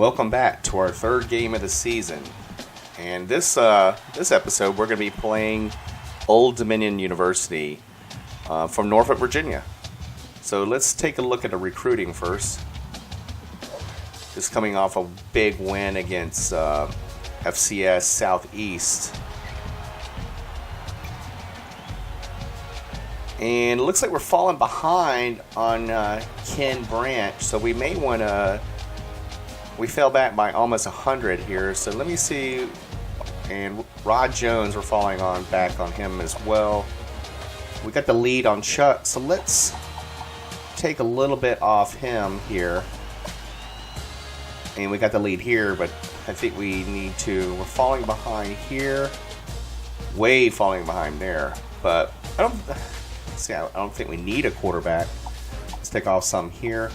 welcome back to our third game of the season. And this episode, we're going to be playing Old Dominion University from Norfolk, Virginia. So let's take a look at the recruiting first. Just coming off a big win against FCS Southeast. And it looks like we're falling behind on Ken Branch, so we may want to... We fell back by almost 100 here, so let me see. And Rod Jones, we're falling back on him as well. We got the lead on Chuck, so let's take a little bit off him here. And we got the lead here, but I think we need to... We're falling behind here. Way falling behind there. But I don't think we need a quarterback. Let's take off some here.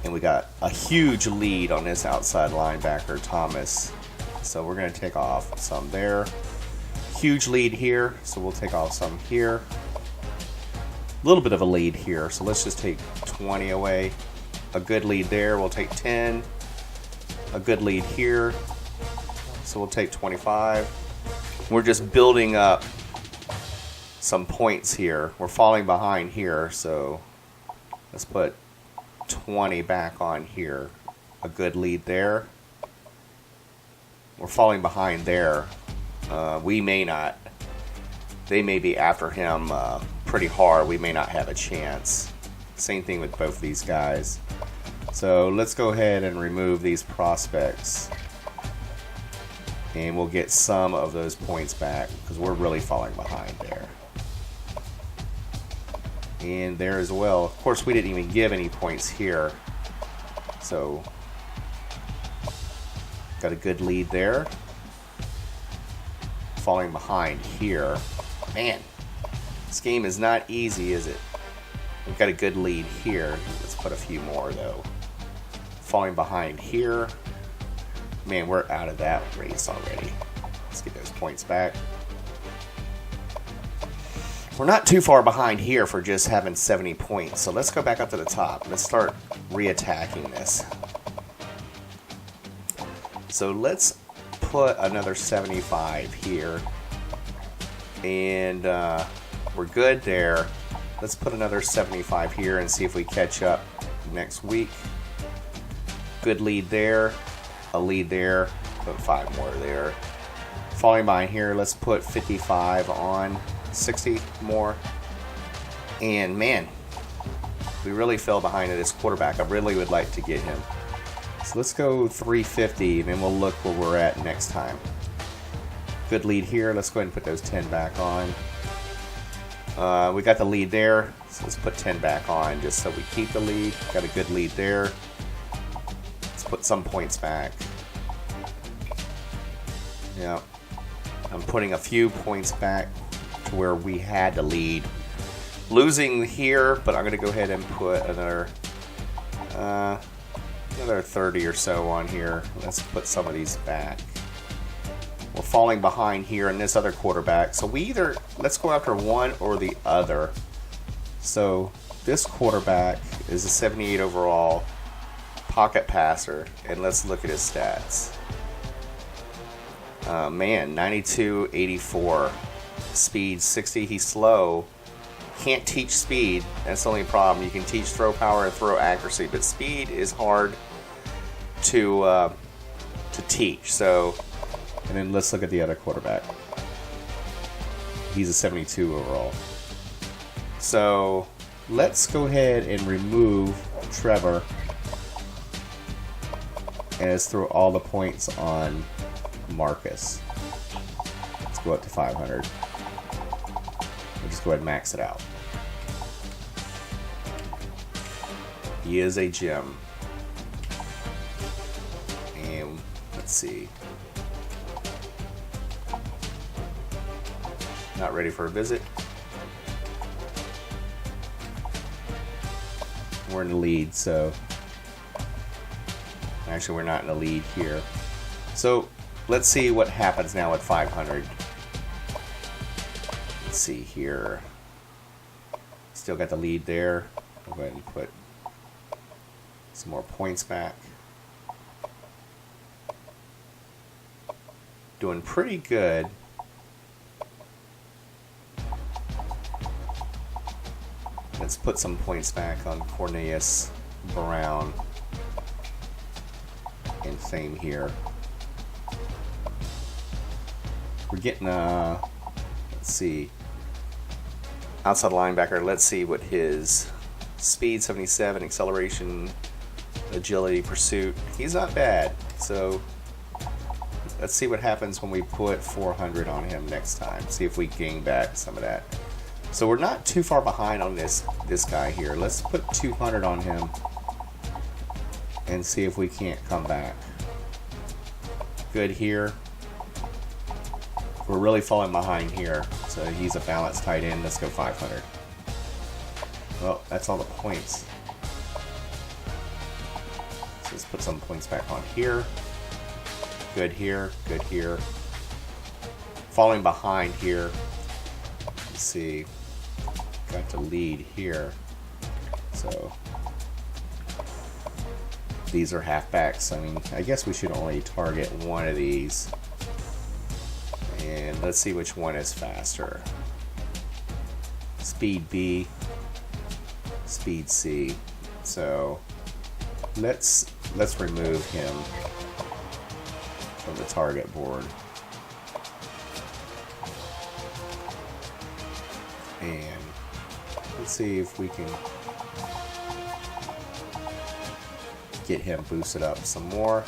And we got a huge lead on this outside linebacker, Thomas. So we're going to take off some there. Huge lead here, so we'll take off some here. A little bit of a lead here, so let's just take 20 away. A good lead there, we'll take 10. A good lead here, so we'll take 25. We're just building up some points here. We're falling behind here, so let's put 20 back on here. A good lead there. We're falling behind there. We may not. They may be after him pretty hard. We may not have a chance. Same thing with both these guys. So let's go ahead and remove these prospects. And we'll get some of those points back because we're really falling behind there. And there as well. Of course, we didn't even give any points here. So, got a good lead there. Falling behind here. Man, this game is not easy, is it? We've got a good lead here. Let's put a few more, though. Falling behind here. Man, we're out of that race already. Let's get those points back. We're not too far behind here for just having 70 points. So let's go back up to the top. Let's start re-attacking this. So let's put another 75 here. And we're good there. Let's put another 75 here and see if we catch up next week. Good lead there. A lead there. Put 5 more there. Falling behind here, let's put 55 on. 60 more. And man, we really fell behind at this quarterback. I really would like to get him. So let's go 350 and then we'll look where we're at next time. Good lead here. Let's go ahead and put those 10 back on. We got the lead there, so let's put 10 back on just so we keep the lead. Got a good lead there. Let's put some points back. Yeah, I'm putting a few points back to where we had the lead. Losing here, but I'm going to go ahead and put another 30 or so on here. Let's put some of these back. We're falling behind here in this other quarterback. So let's go after one or the other. So this quarterback is a 78 overall pocket passer. And let's look at his stats. Man, 92, 84. Speed 60. He's slow. Can't teach speed. That's the only problem. You can teach throw power and throw accuracy, but speed is hard to teach. So, and then let's look at the other quarterback. He's a 72 overall. So let's go ahead and remove Trevor, and let's throw all the points on Marcus. Let's go up to 500. We'll just go ahead and max it out. He is a gem. And let's see. Not ready for a visit. We're in the lead, so actually we're not in the lead here. So let's see what happens now at 500. Let's see here. Still got the lead there. I'll go ahead and put Some more points back. Doing pretty good. Let's put some points back on Cornelius Brown and Fame here. We're getting let's see, outside linebacker. Let's see what his speed 77, acceleration, agility, pursuit. He's not bad. So let's see what happens when we put 400 on him next time. See if we gain back some of that. So we're not too far behind on this guy here. Let's put 200 on him and see if we can't come back. Good here. We're really falling behind here. So he's a balanced tight end. Let's go 500. Well, that's all the points. So let's put some points back on here. Good here. Good here. Falling behind here. Let's see. Got to lead here. So these are halfbacks. I mean, I guess we should only target one of these. And let's see which one is faster. Speed B, speed C. So let's remove him from the target board. And let's see if we can get him boosted up some more.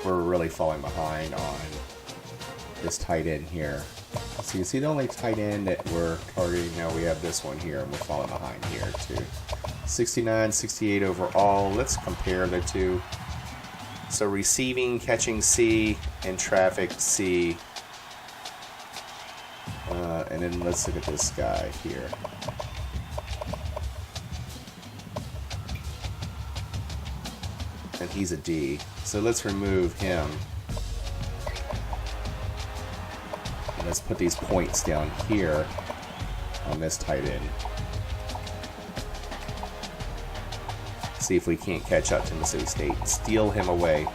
We're really falling behind on this tight end here. So you see the only tight end that we're targeting now, we have this one here, and we're falling behind here too. 69, 68 overall. Let's compare the two. So receiving, catching C, and traffic C. And then let's look at this guy here. And he's a D. So let's remove him. And let's put these points down here on this tight end. See if we can't catch up to Mississippi State. Steal him away.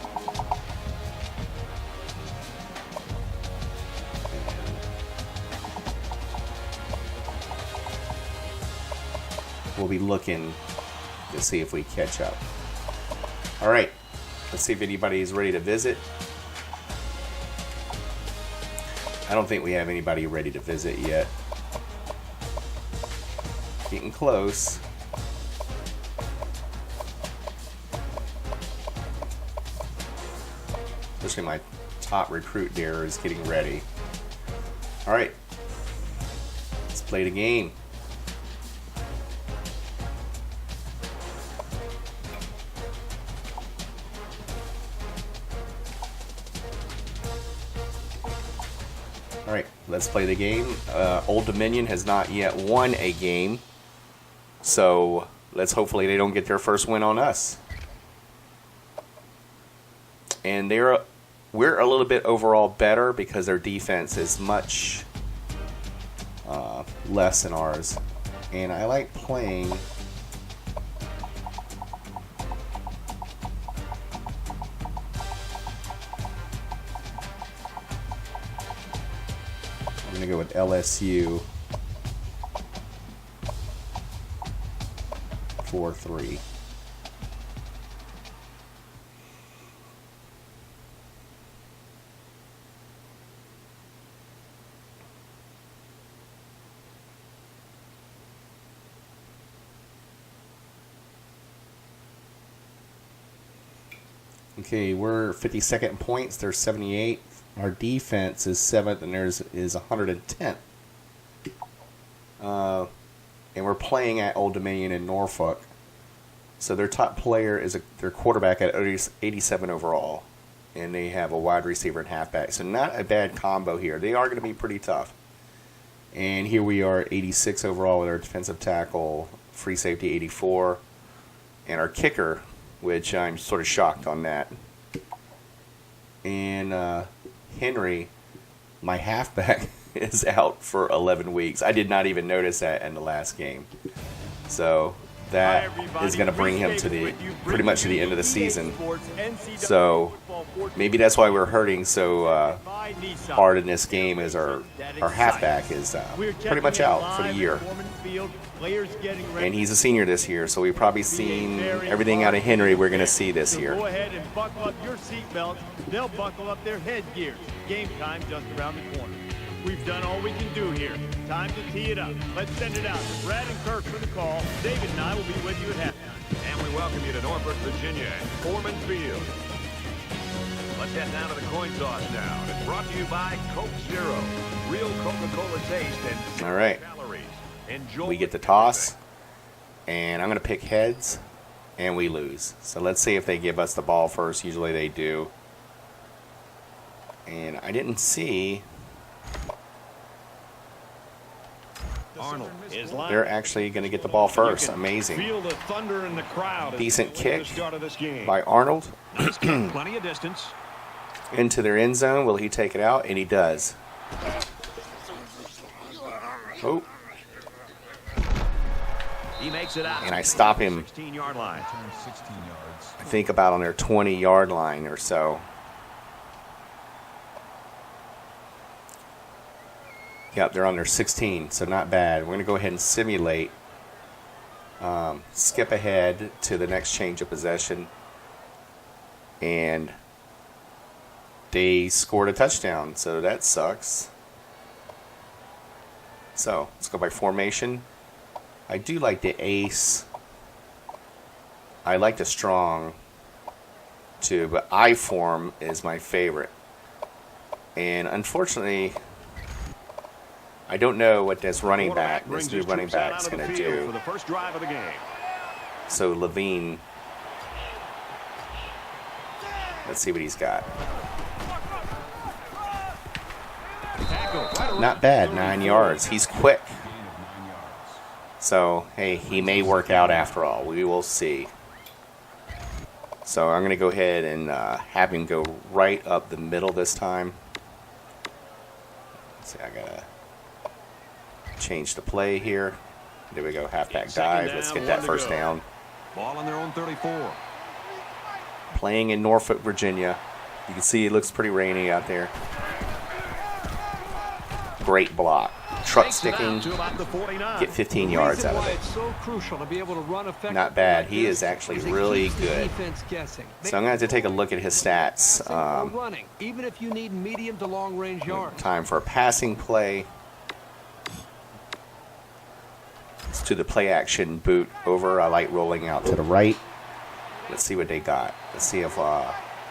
We'll be looking to see if we catch up. All right, let's see if anybody's ready to visit. I don't think we have anybody ready to visit yet. Getting close. Especially my top recruit there is getting ready. All right, let's play the game. All right, let's play the game. Old Dominion has not yet won a game, so let's hopefully they don't get their first win on us. And we're a little bit overall better because their defense is much less than ours. And I like playing I'm going to go with LSU 4-3. Okay, we're 52nd in points. They're 78th. Our defense is 7th, and theirs is 110th. And we're playing at Old Dominion in Norfolk. So their top player is their quarterback at 87 overall. And they have a wide receiver and halfback. So not a bad combo here. They are going to be pretty tough. And here we are, 86 overall with our defensive tackle, free safety 84. And our kicker, which I'm sort of shocked on that. And Henry, my halfback, is out for 11 weeks. I did not even notice that in the last game. So that is going to bring him to the pretty much to the end of the season. So maybe that's why we're hurting so hard in this game, is our halfback is pretty much out for the year. And he's a senior this year, so we've probably seen everything out of Henry we're going to see this year. Go ahead and buckle up your seatbelts. They'll buckle up their headgear. Game time just around the corner. We've done all we can do here. Time to tee it up. Let's send it out to Brad and Kirk for the call. David and I will be with you at halftime. And we welcome you to Norfolk, Virginia, at Foreman Field. Let's head down to the coin toss now. It's brought to you by Coke Zero. Real Coca-Cola taste and all right. calories. Enjoy. We get the toss, and I'm going to pick heads, and we lose. So let's see if they give us the ball first. Usually they do. And I didn't see... Arnold is They're actually going to get the ball first. Amazing. Feel the thunder in the crowd. Decent kick by Arnold. Nice kick, plenty of distance. Into their end zone. Will he take it out? And he does. Oh. He makes it out. And I stop him, 16-yard line. I think about on their 20-yard line or so. Yep, they're on their 16, so not bad. We're going to go ahead and simulate. Skip ahead to the next change of possession. And they scored a touchdown, so that sucks. So, let's go by formation. I do like the ace. I like the strong, too, but I form is my favorite. And unfortunately... I don't know what this running back, this new running back, is going to do. For the first drive of the game. So Levine, let's see what he's got. Not bad, 9 yards. He's quick. So, hey, he may work out after all. We will see. So I'm going to go ahead and have him go right up the middle this time. Let's see, I got to change the play here. There we go, halfback dive. Let's get that first down. Ball on their own 34. Playing in Norfolk, Virginia. You can see it looks pretty rainy out there. Great block. Truck sticking. Get 15 yards out of it. Not bad. He is actually really good. So I'm going to have to take a look at his stats. Time for a passing play. To the play action boot over. I like rolling out to the right. Let's see what they got. Let's see if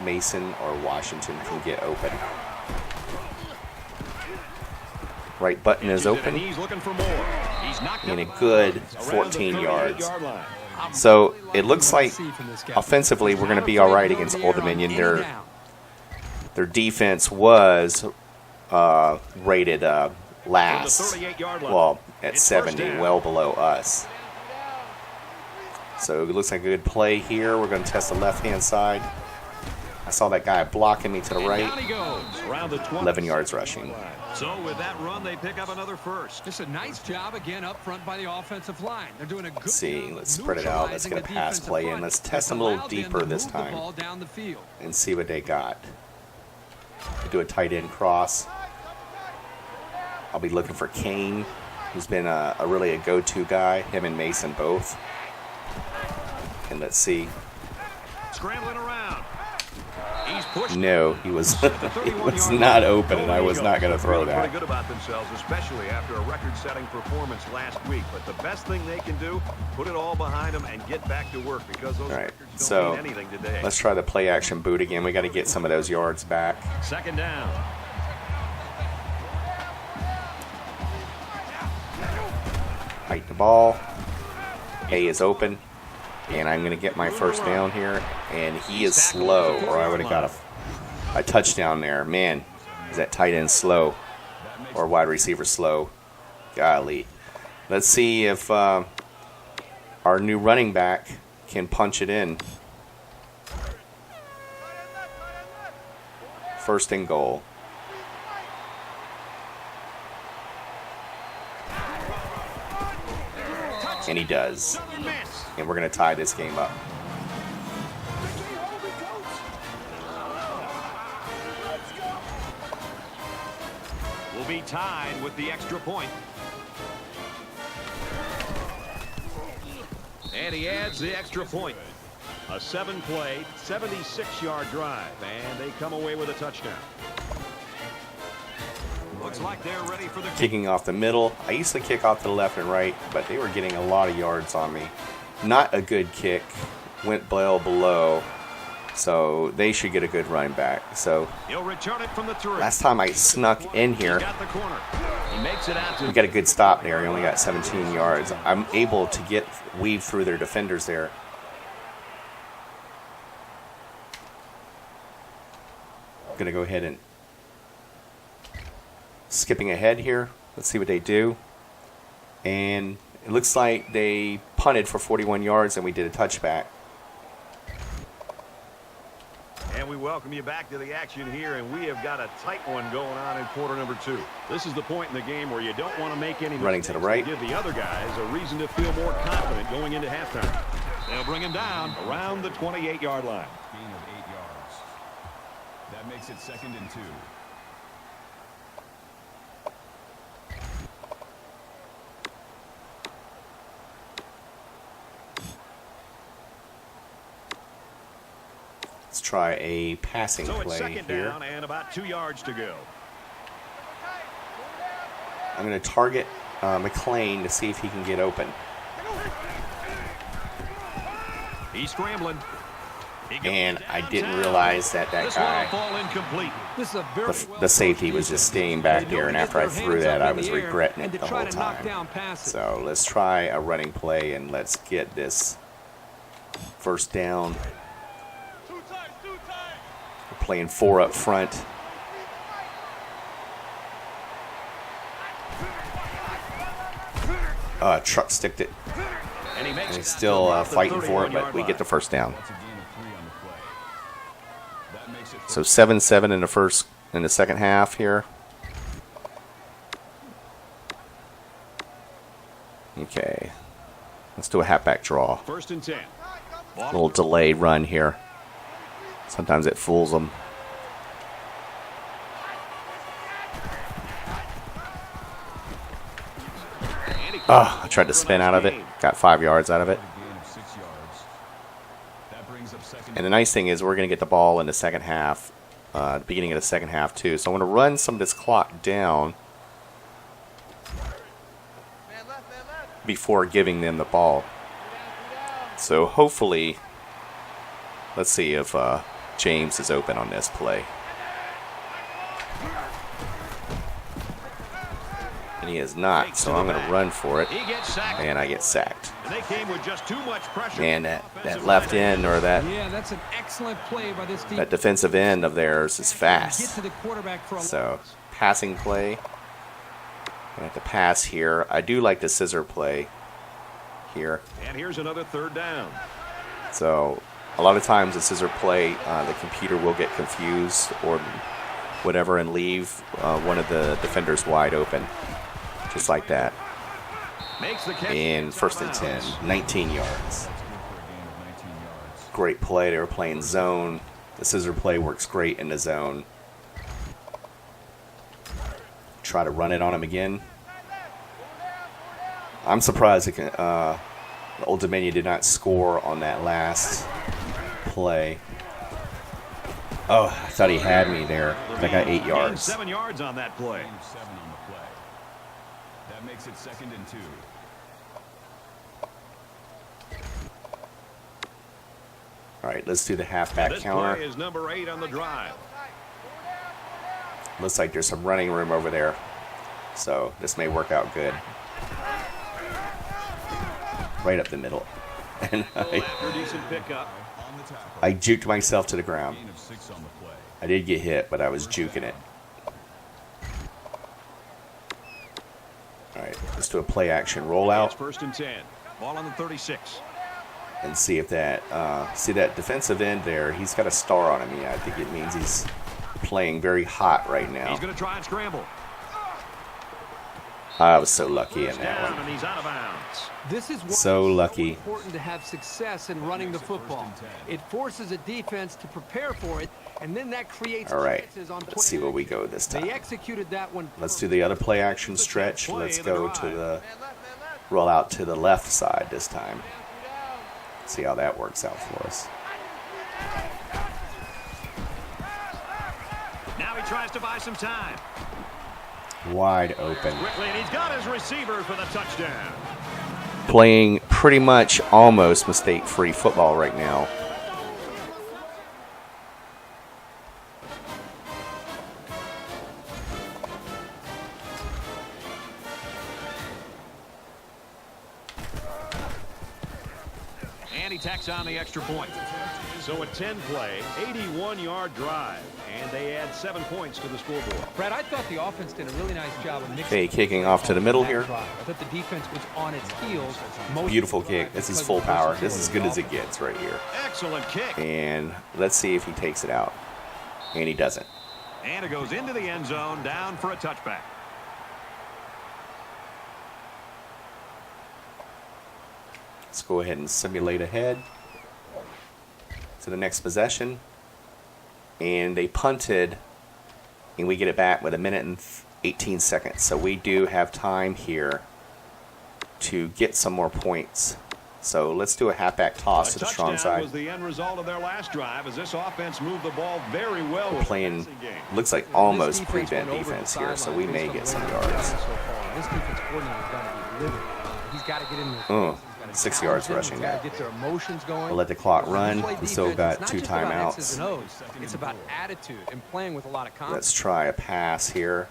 Mason or Washington can get open. Right button is open. And a good 14 yards. So it looks like offensively we're going to be all right against Old Dominion. Their defense was rated last. Well, at 70, well below us. So it looks like a good play here. We're going to test the left-hand side. I saw that guy blocking me to the right. 11 yards rushing. So with that run, they pick up another first. Just a nice job again up front by the offensive line. They're doing a good Let's see. Let's spread it out. Let's get a pass play in. Let's test them a little deeper this time and see what they got. Do a tight end cross. I'll be looking for Kane, who's been a really a go-to guy. Him and Mason both. And let's see. Scrambling around. He's pushed. No, he was he was not open, and I was not going to throw that. Pretty good about themselves, especially after a record-setting performance last week. But the best thing they can do, put it all behind them and get back to work, because those records don't mean anything today. Let's try the play action boot again. We got to get some of those yards back. Second down. Height the ball. A is open. And I'm going to get my first down here. And he is slow, or I would have got a touchdown there. Man, is that tight end slow? Or wide receiver slow? Golly. Let's see if our new running back can punch it in. First and goal. And he does. And we're going to tie this game up. Will be tied with the extra point. And he adds the extra point. A 7-play, 76-yard drive, and they come away with a touchdown. Looks like they're ready for the kick. Kicking off the middle. I used to kick off to the left and right, but they were getting a lot of yards on me. Not a good kick. Went well below. So they should get a good run back. So He'll return it from the 3. last time I snuck in here, Got the corner. He makes it out to we got a good stop there. He only got 17 yards. I'm able to weave through their defenders there. I'm going to go ahead and skipping ahead here. Let's see what they do. And it looks like they punted for 41 yards and we did a touchback. And we welcome you back to the action here, and we have got a tight one going on in quarter number 2. This is the point in the game where you don't want to make any Running to the mistakes right. Give the other guys a reason to feel more confident going into halftime. They'll bring him down around the 28-yard line. Gain of 8 yards. That makes it 2nd and 2. Let's try a passing So it's play second here. down and about 2 yards to go. I'm going to target McLean to see if he can get open. He's scrambling. He goes And I didn't downtown. realize that This one will guy, fall incomplete. This is a very the safety, was just staying back there. And after I threw that, I was regretting it the whole time. So let's try a running play and let's get this first down. We're playing 4 up front. Truck sticked it. And he makes And it he's still to about the fighting for it, but 31-yard we line. get the first down. That's a gain of 3 on the play. That makes it So 7-7 in the second half here. Okay. Let's do a halfback draw. 1st and 10. A little delay run here. Sometimes it fools them. I tried to spin out of it. Got 5 yards out of it. gain of 6 yards. That brings up 2nd. And the nice thing is we're going to get the ball in the second half, the beginning of the second half too. So I'm going to run some of this clock down before giving them the ball. So hopefully, let's see if James is open on this play. And he is not, so I'm going to run for it, He gets sacked. and I get sacked. And they came with just too much pressure. And that left end, or that Yeah, that's an excellent play by this team. that defensive end of theirs is Get fast. to the quarterback for a So passing play. I have to pass here. I do like the scissor play here. And here's another 3rd down. So a lot of times the scissor play, the computer will get confused or whatever and leave one of the defenders wide open, just like that. Makes the catch. And 1st and 10, 19 yards. That's good for a gain of 19 yards. Great play. They were playing zone. The scissor play works great in the zone. Try to run it on him again. I'm surprised Old Dominion did not score on that last play. Oh, I thought he had me there. I got 8 Gained yards. 7 yards on that play. Gain of 7 on the play. That makes it 2nd and 2. All right, let's do the halfback This counter. play is number 8 on the drive. Looks like there's some running room over there. So this may work out good. Right up the middle. And After decent pickup. On the tackle. I juked myself to the ground. Gain of 6 on the play. I did get hit, but I was juking it. All right, let's do a play action It's rollout 1st and 10. Ball on the 36. and see if that see that defensive end there. He's got a star on him. Yeah, I think it means he's playing very hot right now. He's going to try and scramble. I was so lucky in that Down one. and he's out of bounds. This is why So it's lucky. important to have success in running the football. It forces a defense to prepare for it, and then that creates All right, chances on let's see where we go this They time. executed that one. Let's do the other play action stretch. Let's go to the roll out to the left side this time. See how that works out for us. Now he tries to buy some time. Wide open. Quickly, and he's got his receiver for the touchdown. Playing pretty much almost mistake-free football right now. And he tacks on the extra point. So a 10-play, 81-yard drive, and they add 7 points to the scoreboard. Brad, I thought the offense did a really nice job of mixing. Okay, kicking off to the middle here. I thought the defense was on its heels. Beautiful kick. This is full power. This is as good as it gets right here. Excellent kick. And let's see if he takes it out. And he doesn't. And it goes into the end zone, down for a touchback. Let's go ahead and simulate ahead to the next possession. And they punted, and we get it back with 1 minute and 18 seconds. So we do have time here to get some more points. So let's do a halfback toss to the strong side. Was the end result of their last drive as this offense moved the ball very well. We're playing, looks like almost prevent defense here, so we may get some yards. This defense coordinator is going to be livid. He's got to get in there. Oh, 6 yards rushing He's got that. to get their emotions going. We'll let the clock run. When you play We still defense, got it's 2 not just about X's timeouts. and O's. It's about attitude and playing with a lot of confidence. Let's try a pass here.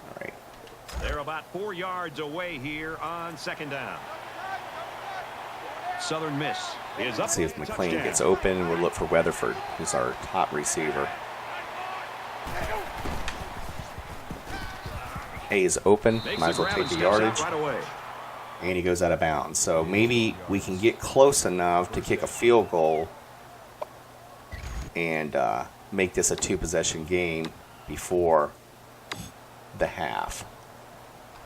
All right. They're about 4 yards away here on second down. Southern Miss is up. Let's see if for the McLean touchdown. gets open. We'll look for Weatherford, who's our top receiver. Hayes open. Makes Might as well grab take and the steps out yardage. right away. And he goes out of bounds. So maybe we can get close enough to kick a field goal and make this a 2-possession game before the half.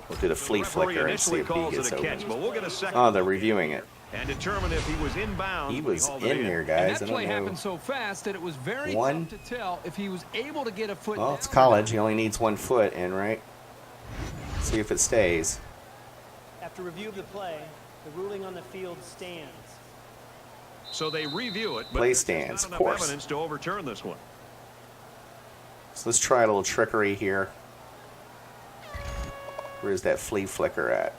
We'll do the flea referee flicker and see initially if he calls gets it a catch, open. but we'll get a second Oh, they're reviewing it. and determine if he was inbound. He was hauled it in there, And guys. I that play don't know. happened so fast that it was very One. tough to tell if he was able to get a foot Well, down. it's college. He only needs 1 foot in, right? See if it stays. After review of the play, the ruling on the field stands. So they review it, but Play there's stands, not of enough course. evidence to overturn this one. So let's try a little trickery here. Where's that flea flicker at?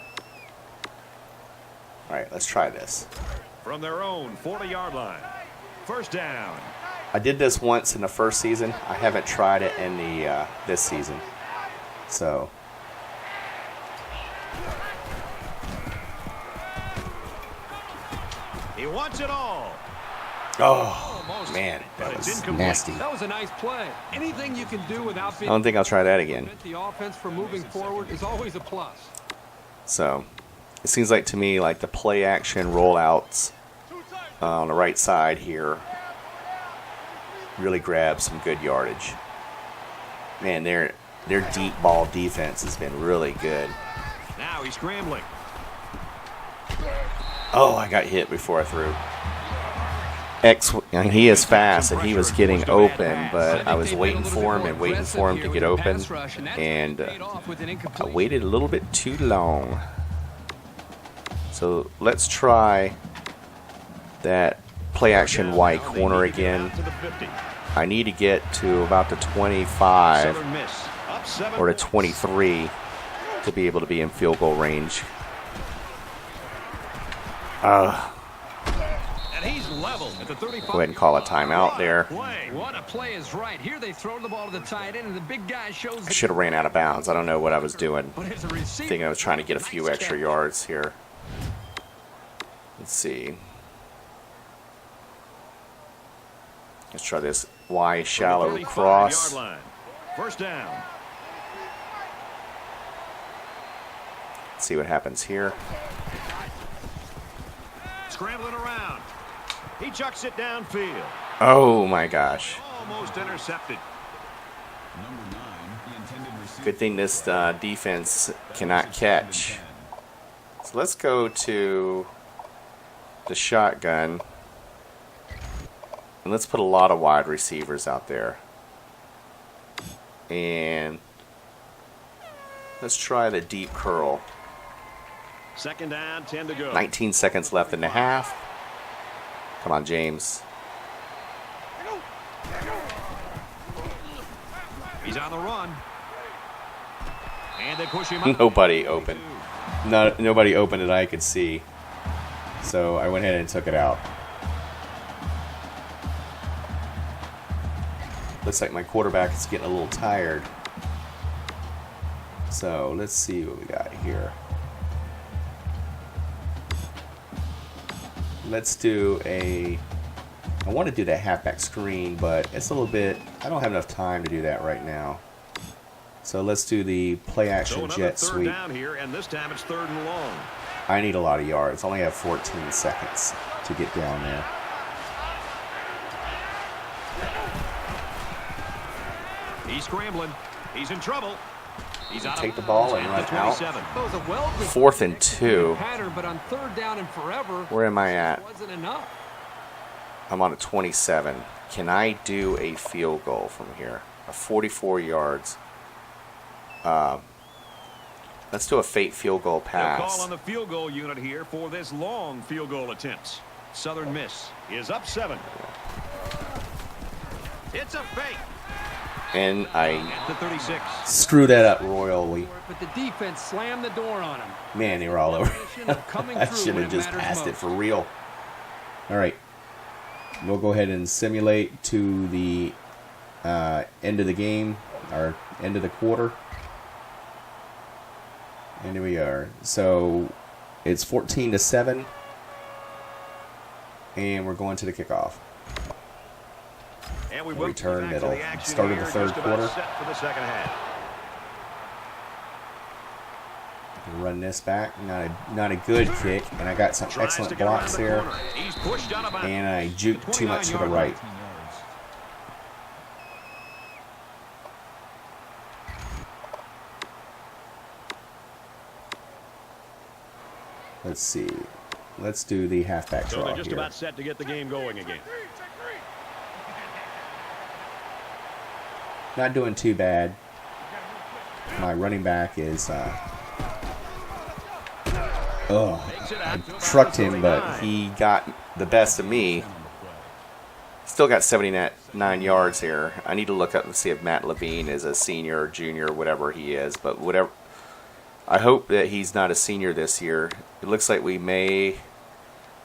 All right, let's try this. From their own 40-yard line. First down. I did this once in the first season. I haven't tried it in the this season. So He wants it all. oh Almost. man, that But it's was incomplete. nasty. That was a nice play. Anything you can do without I being don't think I'll try that again. prevent the offense from moving forward is always a plus. So it seems like to me like the play action rollouts on the right side here really grab some good yardage. Man, their deep ball defense has been really good. Now he's scrambling. Oh, I got hit before I threw. I mean, he is fast, and he was getting open, but I was waiting for him and waiting for him to get open, and I waited a little bit too long. So let's try that play action Y corner again. To the 50. I need to get to about the 25 Southern Miss up 7 or the 23 to be able to be in field goal range. And he's level at the 35. Go ahead and call a timeout there. Play. What a play is right. Here they throw the ball to the tight end, and the big guy shows. I should have ran out of bounds. I don't know what I was doing. But as a receiver, Thinking I was trying to get a few nice extra catch. yards here. Let's see. Let's try this Y shallow 35-yard cross. line. First down. See what happens here. Scrambling around. He chucks it downfield. Oh my gosh. Almost intercepted. Number 9, the intended receiver. Good thing this defense cannot catch. So let's go to the shotgun. And let's put a lot of wide receivers out there. And let's try the deep curl. 2nd down, 10 to go. 19 seconds left in the half. Come on, James. He's on the run. And they push him up. Nobody open. Nobody open that I could see. So I went ahead and took it out. Looks like my quarterback is getting a little tired. So let's see what we got here. Let's do a... I want to do that halfback screen, but it's a little bit... I don't have enough time to do that right now. So let's do the play action jet sweep. Down here, and this time it's 3rd and long. I need a lot of yards. I only have 14 seconds to get down there. He's scrambling. He's in trouble. He's out. Take the ball and run out. 4th and 2. Pattern, but on 3rd down and forever, Where am I at? wasn't enough. I'm on a 27. Can I do a field goal from here? A 44 yards. Let's do a fake field goal They'll call pass. on the field goal unit here for this long field goal attempts. Southern Miss is up 7. It's a fake. And I At the 36. screw that up royally. But the defense slammed the door on him. Man, they were all over. Coming I through should when have it just matters passed it most. for real. All right. We'll go ahead and simulate to the end of the game, or end of the quarter. And here we are. So it's 14-7. And we're going to the kickoff. And we Return back to middle. the action Start of the here, third just about quarter. set for the 2nd half. Run this back. Not a good kick. And I got some Tries to excellent get around blocks the there. corner. He's pushed out of bounds. And I juked too much to the 29-yard right. 18 yards. Let's see. Let's do the halfback So draw they're just here. about set to get the game going again. Not doing too bad. My running back is... I trucked him, but he got the best of me. Still got 79 yards here. I need to look up and see if Matt Levine is a senior or junior, whatever he is. But whatever, I hope that he's not a senior this year. It looks like we may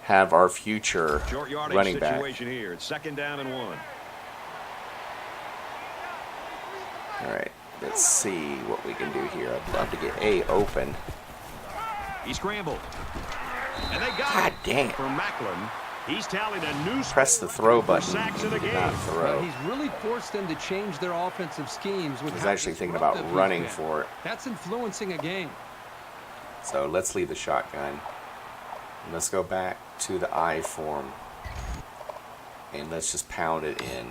have our future Short yardage running back. situation here. It's 2nd down and 1. All right, let's see what we can do here. I'd love to get A open. He scrambled. And they got God it dang it. for Macklin. He's tallied a new Press the throw for button. sacks in the Did game. not But throw. he's really forced them to change their offensive schemes. With I was how actually thinking about disruptive he's running been. for it. That's influencing a game. So let's leave the shotgun. Let's go back to the I form. And let's just pound it in.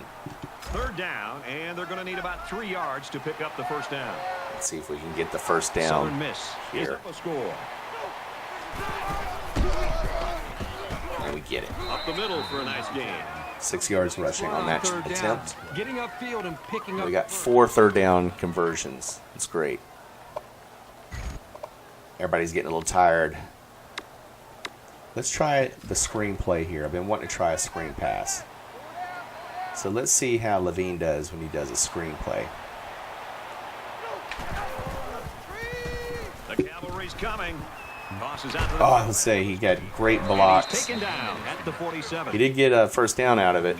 3rd down, and they're going to need about 3 yards to pick up the 1st down. Let's see if we can get the first Southern down Miss is here. up a score. And we get it. Up the middle for a nice game. 6 yards rushing on that 3rd down, attempt. getting upfield and picking up. We got 4 third down conversions. That's great. Everybody's getting a little tired. Let's try the screen play here. I've been wanting to try a screen pass. So let's see how Levine does when he does a screen play. The cavalry's coming. Tosses out to the Oh, I would say he got great He's blocks. taken down at the 47. He did get a first down out of it.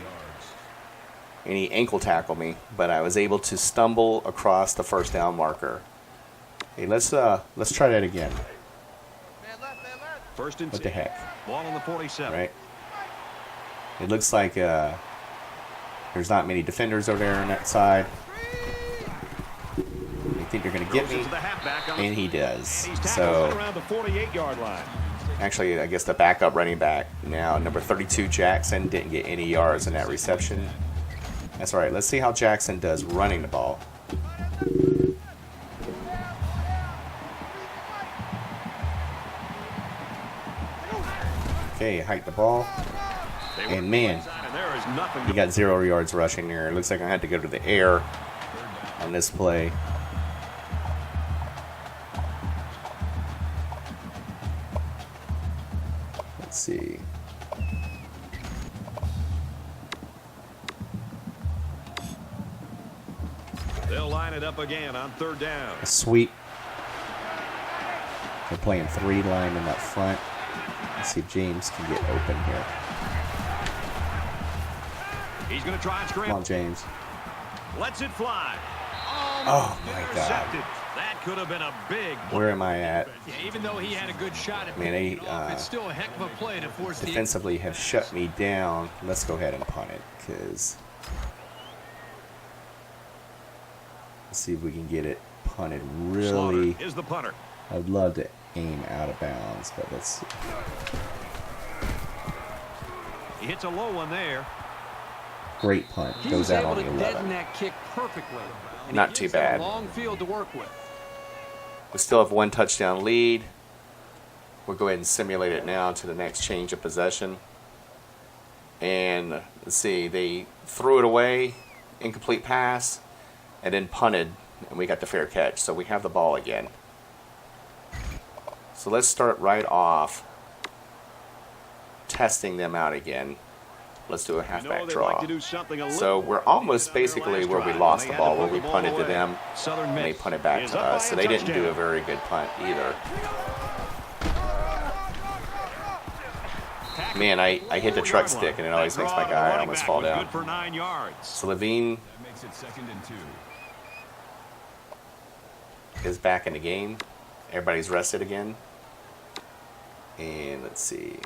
And he ankle tackled me, but I was able to stumble across the first down marker. Hey, let's try that again. 1st and What the 10. heck, Ball on the 47. right? It looks like there's not many defenders over there on that side. They think they're going to get Throws it me, to the halfback on the and he screen. does. And he's tackled So right around the 48-yard line. actually, I guess the backup running back now, number 32 Jackson, didn't get any yards in that reception. That's all right. Let's see how Jackson does running the ball. Okay, hike the ball. And man, he got 0 yards rushing there. It looks like I had to go to the air on this play. Let's see. They'll line it up again on 3rd down. A sweep. They're playing 3 linemen up front. Let's see if James can get open here. He's going to try and scramble. Come on, James. Lets it fly. Oh, my God. That could have been a big. Where am I at? Yeah, even though he had a good shot at Man, they it's still a heck of a play to force defensively have shut me down. Let's go ahead and punt it, because let's see if we can get it punted really. Is the punter. I'd love to aim out of bounds, but let's see. He hits a low one there. Great punt. He Goes was out able on the to 11. deaden that kick perfectly. And Not he too gives them bad. a long field to work with. We still have 1 touchdown lead. We'll go ahead and simulate it now to the next change of possession. And let's see, they threw it away, incomplete pass, and then punted, and we got the fair catch. So we have the ball again. So let's start right off testing them out again. Let's do a halfback draw. So we're almost basically where we lost the ball, where we punted to them, and they punted back to us. So they didn't do a very good punt either. Man, I hit the truck stick, and it always makes my guy almost fall down. So Levine is back in the game. Everybody's rested again. And let's see.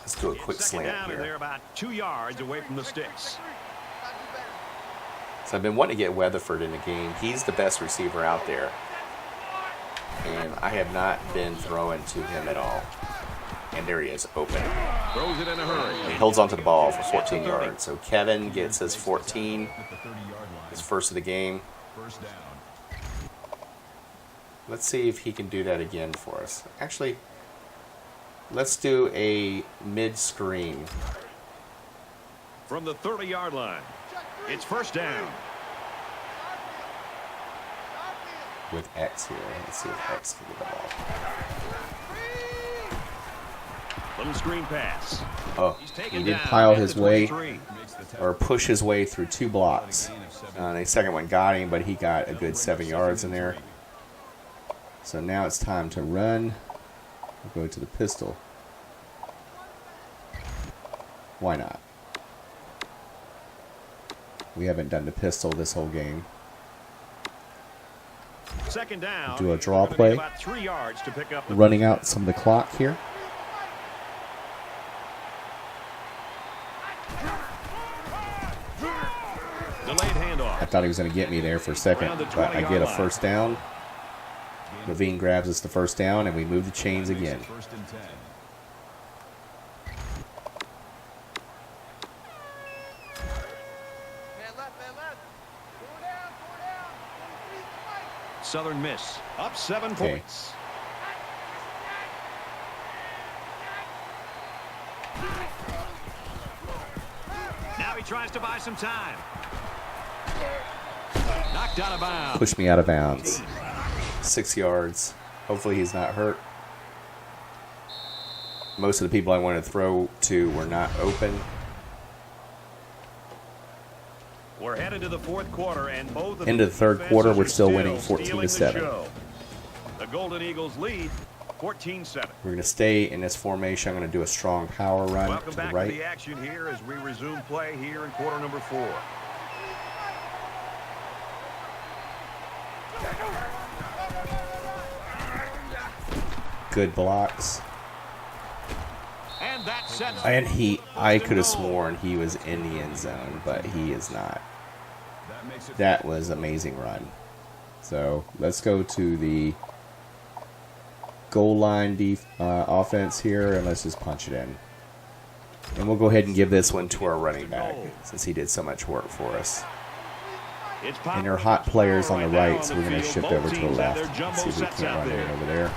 Let's do a quick slant here. They're about 2 yards away from the sticks. So I've been wanting to get Weatherford in the game. He's the best receiver out there. And I have not been throwing to him at all. And there he is, open. Throws it in a hurry. He holds onto the ball for 14 yards. So Kevin gets his 14, his first of the game. Let's see if he can do that again for us. Actually, let's do a mid-screen. From the 30-yard line, it's 1st down. With X here. Let's see if X can get the ball. Little screen pass. Oh, he did pile his way, or push his way through 2 blocks. The second one got him, but he got a good 7 yards in there. So now it's time to run. We'll go to the pistol. Why not? We haven't done the pistol this whole game. 2nd down. Do a draw play. About 3 yards to pick up Running out some of the clock here. Delayed handoff. I thought he was going to get me there for a second, but I get a 1st down. Levine grabs us the 1st down, and we move the chains again. Southern Miss up 7 points. Now he tries to buy some time. Knocked out of bounds. Push me out of bounds. 6 yards. Hopefully he's not hurt. Most of the people I wanted to throw to were not open. We're headed to the 4th quarter, and both of Into the 3rd quarter, we're still winning 14-7. The Golden Eagles lead 14-7. We're going to stay in this formation. I'm going to do a strong power run Welcome to the back right. to the action here as we resume play here in quarter number 4. Good blocks. And that sets And I could have sworn he was in the end zone, but he is not. That was an amazing run. So let's go to the goal line offense here, and let's just punch it in. And we'll go ahead and give this one to our running back, since he did so much work for us. And they're hot players on the right, so we're going to shift over to the left. Let's see if we can't run it in over there.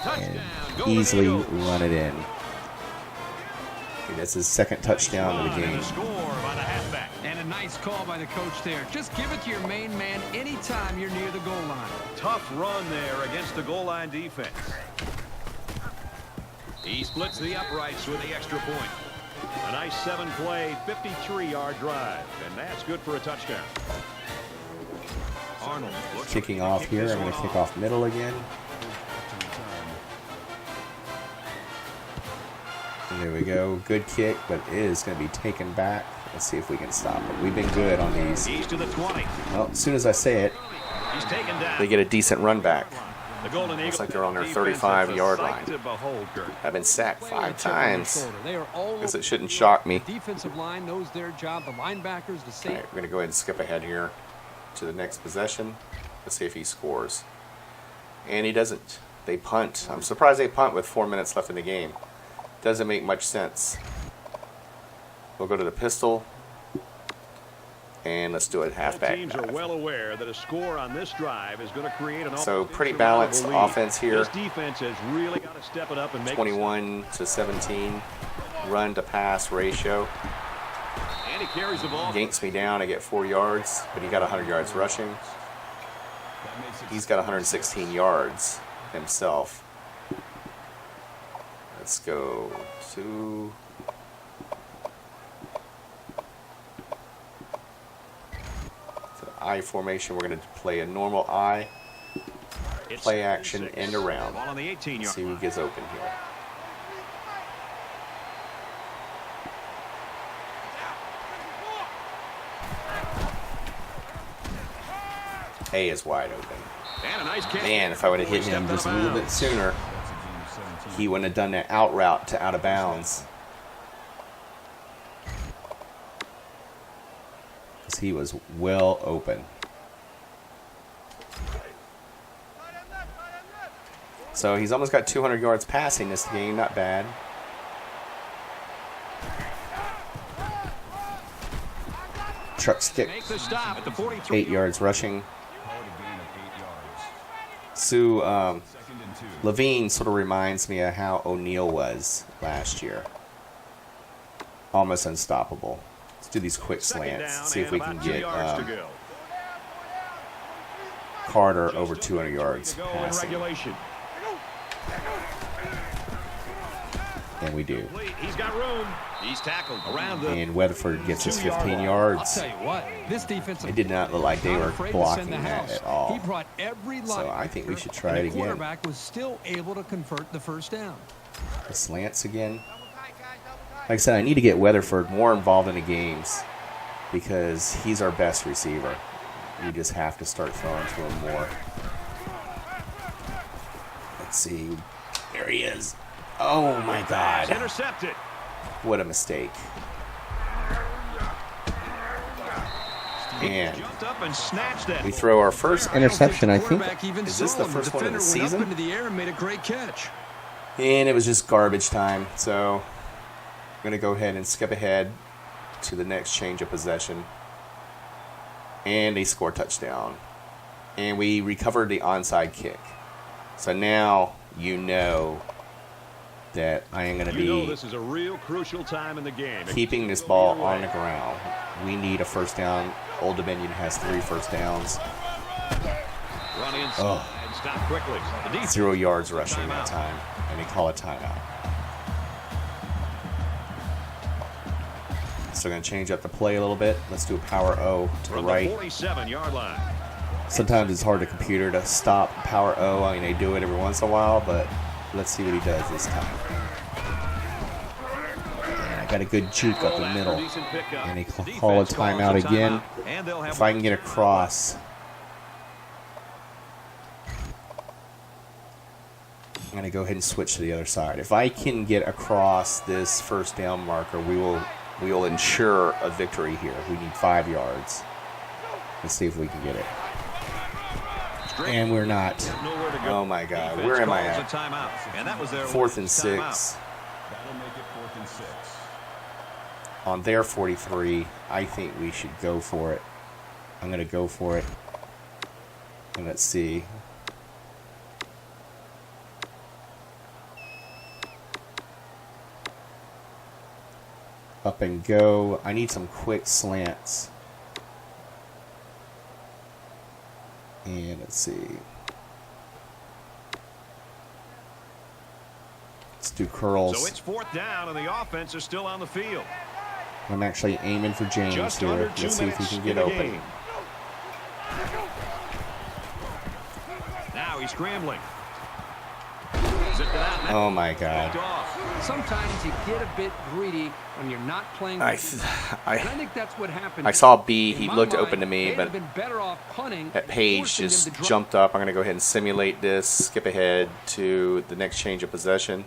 And easily run it in. Okay, that's his second touchdown of the game. And a nice call by the coach there. Just give it to your main man anytime you're near the goal line. Tough run there against the goal line defense. He splits the uprights with the extra point. A nice 7-play, 53-yard drive, and that's good for a touchdown. Arnold Kicking off here. I'm going to kick off middle again. And there we go. Good kick, but it is going to be taken back. Let's see if we can stop it. We've been good on these. He's to the 20. Well, as soon as I say it, He's taken down. they get a decent run back. The Golden Looks Eagles like they're on their defense is a 35-yard sight line. to behold, Kurt. I've been sacked 5 times. They are all Guess it shouldn't shock me. defensive line knows their job. The linebackers, the All safety. right, we're going to go ahead and skip ahead here to the next possession. Let's see if he scores. And he doesn't. They punt. I'm surprised they punt with 4 minutes left in the game. Doesn't make much sense. We'll go to the pistol. And let's do it Both halfback. teams are well aware that a score on this drive is going to create an So almost pretty insurmountable balanced lead. offense here. This defense has really got to step it up and make 21 to 17 run to pass ratio. And he carries the ball. Yanks me down. I get 4 yards, but he got 100 yards rushing. He's got 116 yards himself. Let's go to I formation. We're going to play a normal I, It's play action, 6. end around. Ball on the 18-yard See who gets open here. A is wide open. And a nice catch. Man, if I would have hit him just a little bit sooner, he wouldn't have done that out route to out of bounds. Because he was well open. So he's almost got 200 yards passing this game. Not bad. Truck stick. Make the stop at the 43. 8 yards rushing. Sue Levine sort of reminds me of how O'Neal was last year. Almost unstoppable. Let's do these quick slants. See if we can get Carter over 200 yards passing. And we do. He's got room. He's tackled around the. And Weatherford gets his 15 I'll yards. tell you what, this defense. It did not look like they were blocking that at all. He brought every So I think we should try it the again. quarterback was still able to convert the first down. The slants again. Like I said, I need to get Weatherford more involved in the games because he's our best receiver. You just have to start throwing to him more. Let's see. There he is. Oh my God. Intercepted. What a mistake. And Jumped up and snatched that. we throw our first interception, I think. Quarterback even Is this saw the him. first one of the defender went season? up into the air and made a great catch. And it was just garbage time. So I'm going to go ahead and skip ahead to the next change of possession. And they score a touchdown. And we recovered the onside kick. So now you know that I am going to You know be this is a real crucial time in the game. keeping this ball on the ground. We need a first down. Old Dominion has 3 first downs. Run inside and stop quickly. The defense 0 yards rushing that time. And they call a timeout. So going to change up the play a little bit. Let's do a power O to the from right. the 47-yard line. Sometimes it's hard to computer to stop power O. I mean, they do it every once in a while, but let's see what he does this time. And I got a good juke up the middle. And they call a timeout again. If I can get across, I'm going to go ahead and switch to the other side. If I can get across this first down marker, we will ensure a victory here. We need 5 yards. Let's see if we can get it. And we're not. Oh my God. Where am I at? 4th and 6. That'll make it 4th and 6. On their 43, I think we should go for it. I'm going to go for it. And let's see. Up and go. I need some quick slants. And let's see. Let's do curls. So it's 4th down, and the offense is still on the field. I'm actually aiming for James Just here. under Let's 2 see if he minutes can in get the open. game. Now he's scrambling. Zipped it out. Oh my God. Sometimes you get a bit greedy when you're not playing. I and I think that's what happened. I saw B. In He my looked mind, open to me, they'd but have been better off punting that and page forcing just them to drop. jumped up. I'm going to go ahead and simulate this. Skip ahead to the next change of possession.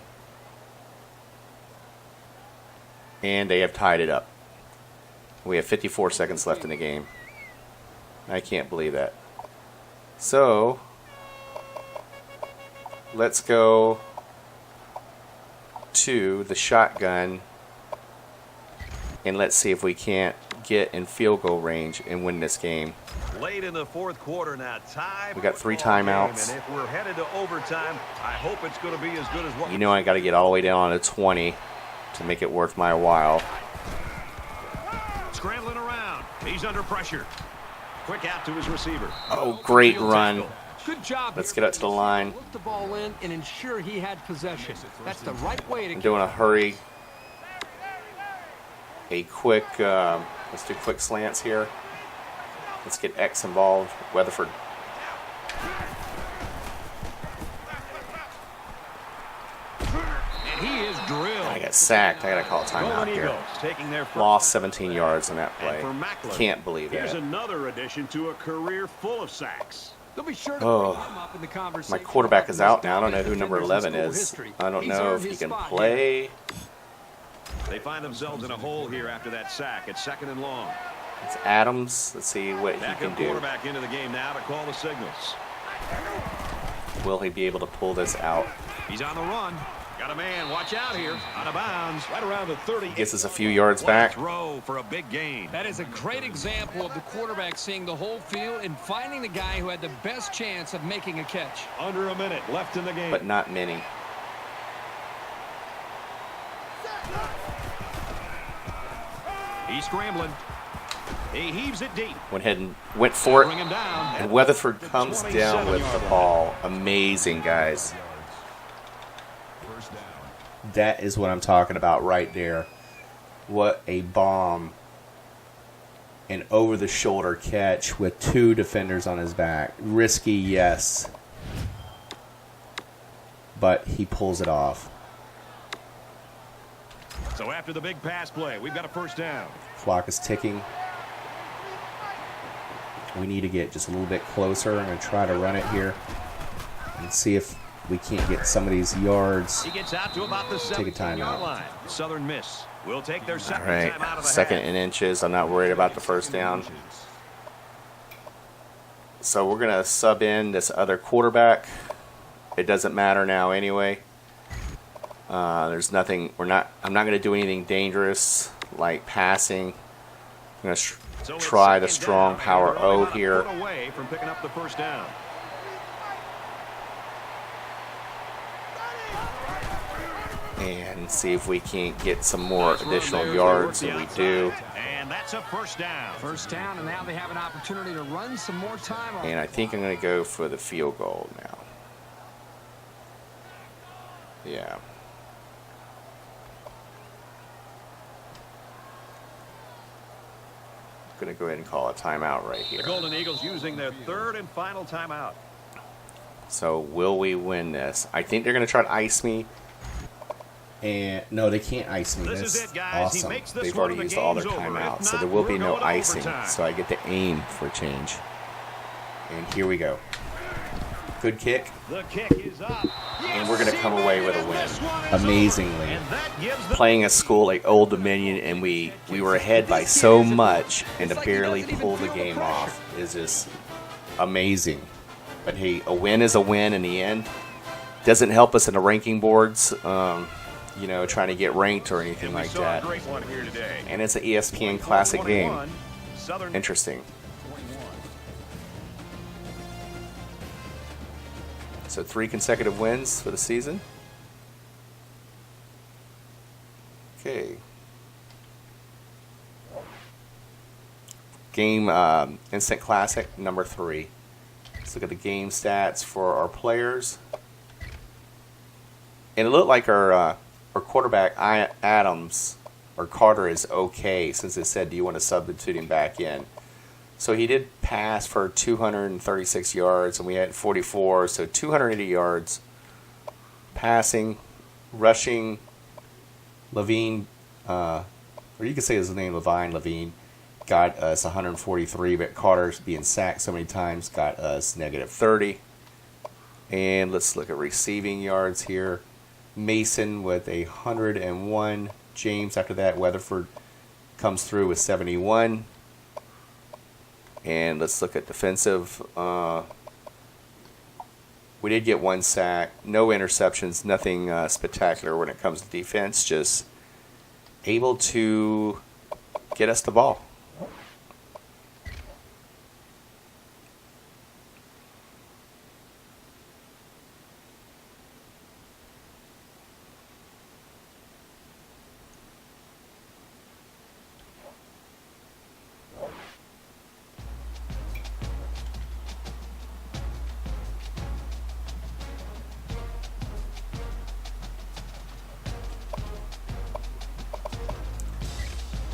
And they have tied it up. We have 54 seconds left in the game. I can't believe that. So, let's go to the shotgun. And let's see if we can't get in field goal range and win this game. Late in the 4th quarter now. We got 3 timeouts. And if we're headed to overtime, I hope it's going to be as good as what You know I got to get all the way down to 20 to make it worth my while. Scrambling around. He's under pressure. Quick out to his receiver. Oh, great run. Good job. Let's here. get up to the line. Look the ball in and ensure he had possession. That's the right way to I'm doing a hurry. A quick, let's do quick slants here. Let's get X involved. Weatherford. And he is drilled. I got sacked. I got to call a timeout Golden here. Eagles taking their first. Lost 17 yards on that play. And for Macklin, Can't believe here's that. another addition to a career full of sacks. They'll be sure to Oh, bring him up in the my conversation quarterback is out about now. I don't know who the number defenders in 11 school is. history. I don't He's know earned if he his can spot play. They find themselves in a hole here after that sack. It's 2nd and long. It's Adams. Let's see what he can Backup do. quarterback into the game now to call the signals. Will he be able to pull this out? He's on the run. Got a man. Watch out here. Out of bounds. Right around the 30. Gets us a few yards What a back. throw for a big gain. That is a great example of the quarterback seeing the whole field and finding the guy who had the best chance of making a catch. Under a minute left in the game. But not many. He's scrambling. He heaves it deep. Went ahead and went for Bring it. him down. And Weatherford comes down with the ball. Amazing, guys. First down. That is what I'm talking about right there. What a bomb. An over-the-shoulder catch with 2 defenders on his back. Risky, yes. But he pulls it off. So after the big pass play, we've got a first down. Clock is ticking. We need to get just a little bit closer. I'm going to try to run it here and see if we can't get some of these yards. He gets out to about the Take a 17-yard timeout. line. Southern Miss will take their All second right, time out of the 2nd half. and inches. I'm not worried about the first down. So we're going to sub in this other quarterback. It doesn't matter now anyway. There's nothing. I'm not going to do anything dangerous like passing. I'm going to So it's try the second strong down, power and they're only O about a here. foot away from picking up the first down. And see if we can't get some more Nice run additional there as they yards work than the we outside. do. And that's a first down. First down, and now they have an opportunity to run some more time on And I think I'm going to go for the field goal now. Yeah. Going to go ahead and call a timeout right The here. Golden Eagles using their 3rd and final timeout. So will we win this? I think they're going to try to ice me. And no, they can't ice me. This That's is it, guys. He awesome. makes this They've one already and the used all their game's over. timeouts, If so not, there will be we're no going to icing. overtime. So I get to aim for a change. And here we go. Good kick. The kick is up. And we're going to come away with a win. Amazingly. And that gives the Playing a school like Old Dominion, and we were ahead by so much, and to barely pull the game off is just amazing. But hey, a win is a win in the end. Doesn't help us in the ranking boards, you know, trying to get ranked or anything And we like saw that. a great one here today. And it's an ESPN Classic game. 21, Southern Interesting. So 3 consecutive wins for the season. Okay. Game Instant Classic number 3. Let's look at the game stats for our players. And it looked like our quarterback Adams or Carter is okay, since it said, do you want to substitute him back in? So he did pass for 236 yards, and we had 44, so 280 yards passing. Rushing, Levine, or you could say his name, Levine, got us 143, but Carter's being sacked so many times got us negative 30. And let's look at receiving yards here. Mason with 101. James after that. Weatherford comes through with 71. And let's look at defensive. We did get 1 sack. No interceptions. Nothing spectacular when it comes to defense. Just able to get us the ball.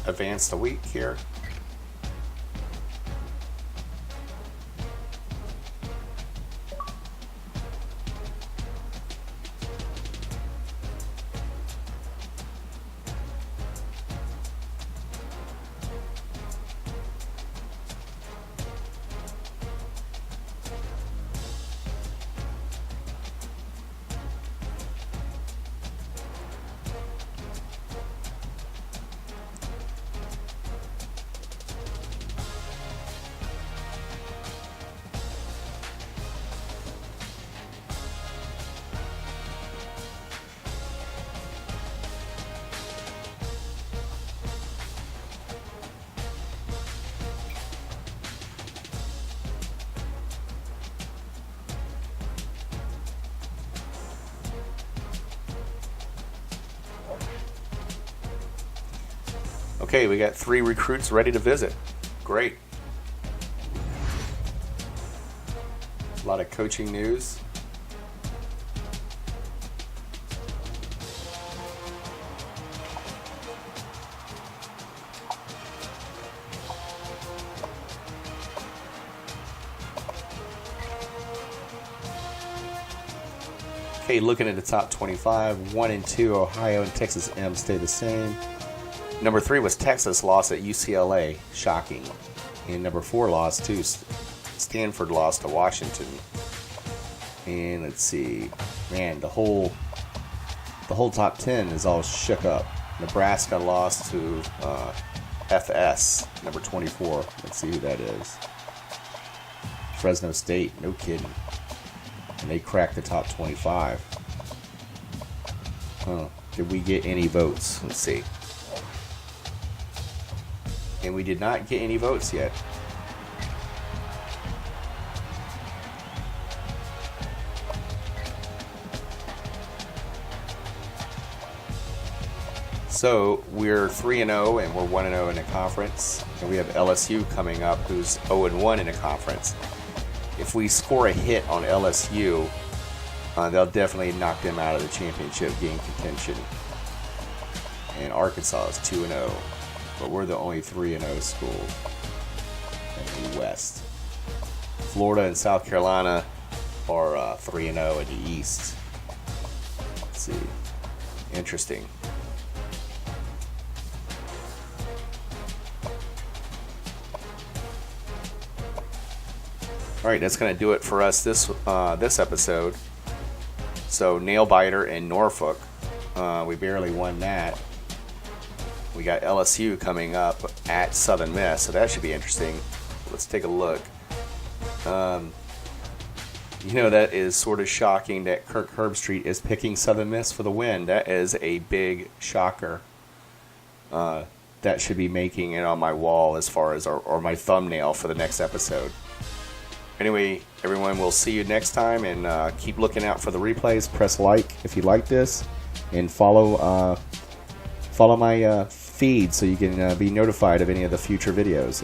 Advance a week here. Okay, we got 3 recruits ready to visit. Great. A lot of coaching news. Okay, looking at the top 25, 1 and 2, Ohio and Texas M stay the same. Number 3 was Texas, lost at UCLA, shocking. And number 4 lost to Stanford, lost to Washington. And let's see, man, the whole top 10 is all shook up. Nebraska lost to FS, number 24. Let's see who that is. Fresno State, no kidding. And they cracked the top 25. Huh? Did we get any votes? Let's see. And we did not get any votes yet. So we're 3-0 and we're 1-0 in a conference. And we have LSU coming up, who's 0-1 in a conference. If we score a hit on LSU, they'll definitely knock them out of the championship game contention. And Arkansas is 2-0. But we're the only 3-0 school in the West. Florida and South Carolina are 3-0 in the East. Let's see. Interesting. All right, that's going to do it for us this episode. So nail biter in Norfolk, we barely won that. We got LSU coming up at Southern Miss, so that should be interesting. Let's take a look. That is sort of shocking that Kirk Herbstreit is picking Southern Miss for the win. That is a big shocker. That should be making it on my wall as far as or my thumbnail for the next episode. Anyway, everyone, we'll see you next time, and keep looking out for the replays. Press like if you like this, and follow my feed so you can be notified of any of the future videos.